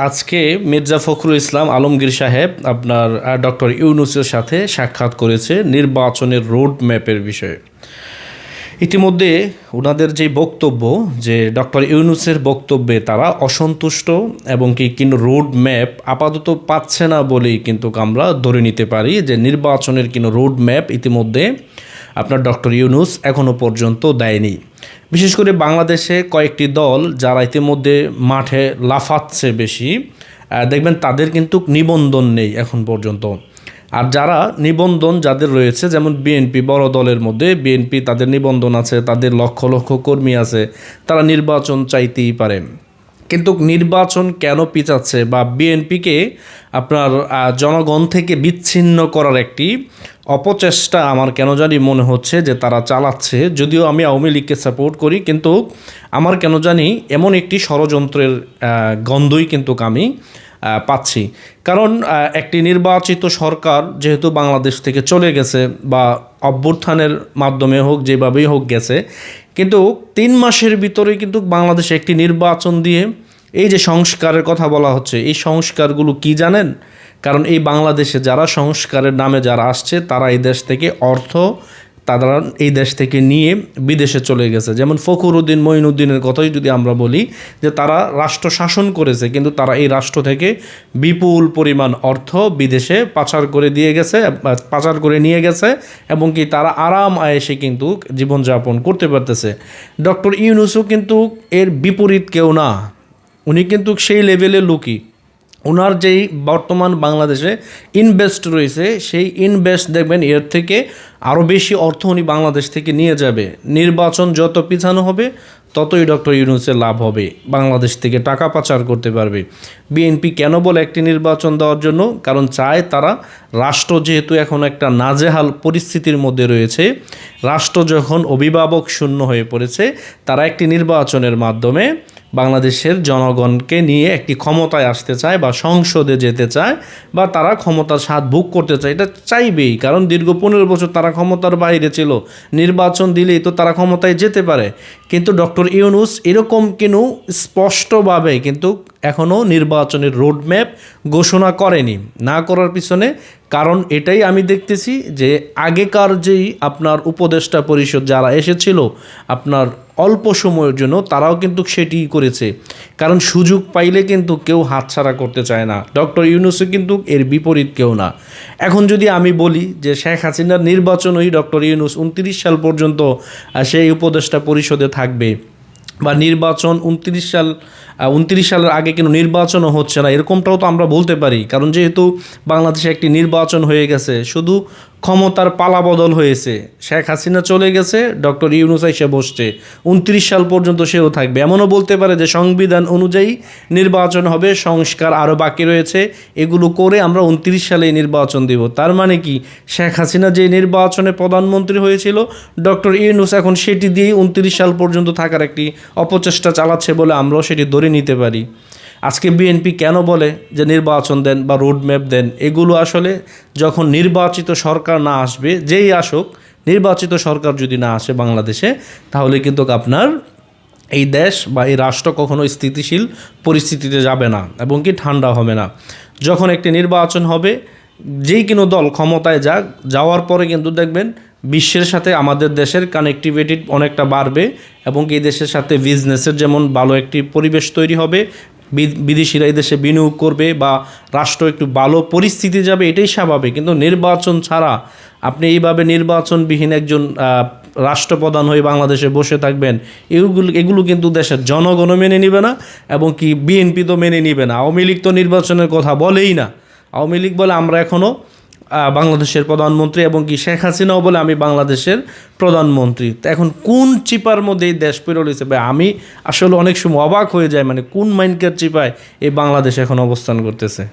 আজকে মির্জা ফখরুল ইসলাম আলমগীর সাহেব আপনার ডক্টর ইউনূসের সাথে সাক্ষাৎ করেছে নির্বাচনের রোড ম্যাপের বিষয়ে। ইতিমধ্যে ওনাদের যে বক্তব্য, যে ডক্টর ইউনূসের বক্তব্যে তারা অসন্তুষ্ট এবং কিন্তু রোড ম্যাপ আপাতত পাচ্ছে না বলেই কিন্তু আমরা ধরে নিতে পারি যে নির্বাচনের রোড ম্যাপ ইতিমধ্যে আপনার ডক্টর ইউনূস এখনও পর্যন্ত দেয়নি। বিশেষ করে বাংলাদেশে কয়েকটি দল যারা ইতিমধ্যে মাঠে লাফাচ্ছে বেশি, দেখবেন তাদের কিন্তু নিবন্ধন নেই এখন পর্যন্ত। আর যারা নিবন্ধন যাদের রয়েছে, যেমন বিএনপি বড় দলের মধ্যে বিএনপি, তাদের নিবন্ধন আছে, তাদের লক্ষ লক্ষ কর্মী আছে, তারা নির্বাচন চাইতেই পারে। কিন্তু নির্বাচন কেন পিছাচ্ছে বা বিএনপিকে আপনার জনগণ থেকে বিচ্ছিন্ন করার একটি অপচেষ্টা আমার কেন জানি মনে হচ্ছে যে তারা চালাচ্ছে। যদিও আমি আওয়ামী লীগকে সাপোর্ট করি, কিন্তু আমার কেন জানি এমন একটি ষড়যন্ত্রের গন্ধই কিন্তু আমি পাচ্ছি। কারণ একটি নির্বাচিত সরকার যেহেতু বাংলাদেশ থেকে চলে গেছে, বা অভ্যুত্থানের মাধ্যমে হোক যেভাবেই হোক গেছে, কিন্তু 3 মাসের ভিতরে কিন্তু বাংলাদেশে একটি নির্বাচন দিয়ে এই যে সংস্কারের কথা বলা হচ্ছে, এই সংস্কারগুলো কি জানেন? কারণ এই বাংলাদেশে যারা সংস্কারের নামে যারা আসছে, তারা এই দেশ থেকে তারা এই দেশ থেকে নিয়ে বিদেশে চলে গেছে। যেমন ফখরুদ্দিন মঈনুদ্দিনের কথাই যদি আমরা বলি, যে তারা রাষ্ট্র শাসন করেছে, কিন্তু তারা এই রাষ্ট্র থেকে বিপুল পরিমাণ অর্থ বিদেশে পাচার করে নিয়ে গেছে এবং তারা আরাম আয়েসে কিন্তু জীবনযাপন করতে পারতেছে। ডক্টর ইউনূসও কিন্তু এর বিপরীত কেউ না, উনি কিন্তু সেই লেভেলের লোকই। ওনার যেই বর্তমান বাংলাদেশে ইনভেস্ট রয়েছে, সেই ইনভেস্ট দেখবেন এর থেকে আরও বেশি অর্থ উনি বাংলাদেশ থেকে নিয়ে যাবে। নির্বাচন যত পিছানো হবে ততই ডক্টর ইউনূসের লাভ হবে, বাংলাদেশ থেকে টাকা পাচার করতে পারবে। বিএনপি কেন বলে একটি নির্বাচন দেওয়ার জন্য? কারণ চায় তারা, রাষ্ট্র যেহেতু এখন একটা নাজেহাল পরিস্থিতির মধ্যে রয়েছে, রাষ্ট্র যখন অভিভাবক শূন্য হয়ে পড়েছে, তারা একটি নির্বাচনের মাধ্যমে বাংলাদেশের জনগণকে নিয়ে একটি ক্ষমতায় আসতে চায়, বা সংসদে যেতে চায়, বা তারা ক্ষমতার স্বাদ ভোগ করতে চায়। এটা চাইবেই, কারণ দীর্ঘ 15 বছর তারা ক্ষমতার বাইরে ছিল, নির্বাচন দিলেই তো তারা ক্ষমতায় যেতে পারে। কিন্তু ডক্টর ইউনূস এরকম স্পষ্টভাবে কিন্তু এখনও নির্বাচনের রোডম্যাপ ঘোষণা করেনি। না করার পিছনে কারণ এটাই আমি দেখতেছি, যে আগেকার যেই আপনার উপদেষ্টা পরিষদ যারা এসেছিল আপনার অল্প সময়ের জন্য, তারাও কিন্তু সেটি করেছে। কারণ সুযোগ পাইলে কিন্তু কেউ হাতছাড়া করতে চায় না। ডক্টর ইউনূসও কিন্তু এর বিপরীত কেউ না। এখন যদি আমি বলি যে শেখ হাসিনার নির্বাচনই ডক্টর ইউনূস 29 সাল পর্যন্ত সেই উপদেষ্টা পরিষদে থাকবে, বা নির্বাচন 29 সালের আগে নির্বাচনও হচ্ছে না, এরকমটাও তো আমরা বলতে পারি। কারণ যেহেতু বাংলাদেশে একটি নির্বাচন হয়ে গেছে, শুধু ক্ষমতার পালাবদল হয়েছে। শেখ হাসিনা চলে গেছে, ডক্টর ইউনূস এসে বসছে, 29 সাল পর্যন্ত সেও থাকবে। এমনও বলতে পারে যে সংবিধান অনুযায়ী নির্বাচন হবে, সংস্কার আরও বাকি রয়েছে, এগুলো করে আমরা 29 সালে নির্বাচন দেব। তার মানে কি, শেখ হাসিনা যে নির্বাচনে প্রধানমন্ত্রী হয়েছিল, ডক্টর ইউনূস এখন সেটি দিয়েই 29 সাল পর্যন্ত থাকার একটি অপচেষ্টা চালাচ্ছে বলে আমরাও সেটি ধরে নিতে পারি। আজকে বিএনপি কেন বলে যে নির্বাচন দেন বা রোডম্যাপ দেন, এগুলো আসলে যখন নির্বাচিত সরকার না আসবে, যেই আসুক, নির্বাচিত সরকার যদি না আসে বাংলাদেশে, তাহলে কিন্তু আপনার এই দেশ বা এই রাষ্ট্র কখনো স্থিতিশীল পরিস্থিতিতে যাবে না এবং ঠান্ডা হবে না। যখন একটি নির্বাচন হবে, যেই দল ক্ষমতায় যাওয়ার পরে কিন্তু দেখবেন বিশ্বের সাথে আমাদের দেশের কানেক্টিভিটি অনেকটা বাড়বে, এবং এই দেশের সাথে বিজনেসের যেমন ভালো একটি পরিবেশ তৈরি হবে, বিদেশিরা এই দেশে বিনিয়োগ করবে, বা রাষ্ট্র একটু ভালো পরিস্থিতি যাবে, এটাই স্বাভাবিক। কিন্তু নির্বাচন ছাড়া আপনি এইভাবে নির্বাচনবিহীন একজন রাষ্ট্রপ্রধান হয়ে বাংলাদেশে বসে থাকবেন, এগুলো কিন্তু দেশের জনগণও মেনে নিবে না, এবং বিএনপি তো মেনে নিবে না। আওয়ামী লীগ তো নির্বাচনের কথা বলেই না। আওয়ামী লীগ বলে আমরা এখনও বাংলাদেশের প্রধানমন্ত্রী, এবং শেখ হাসিনাও বলে আমি বাংলাদেশের প্রধানমন্ত্রী। তো এখন কোন চিপার মধ্যে এই দেশ পেরো রয়েছে? আমি আসলে অনেক সময় অবাক হয়ে যায়, কোন মাইন্ডকার চিপায় এই বাংলাদেশ এখন অবস্থান করতেছে।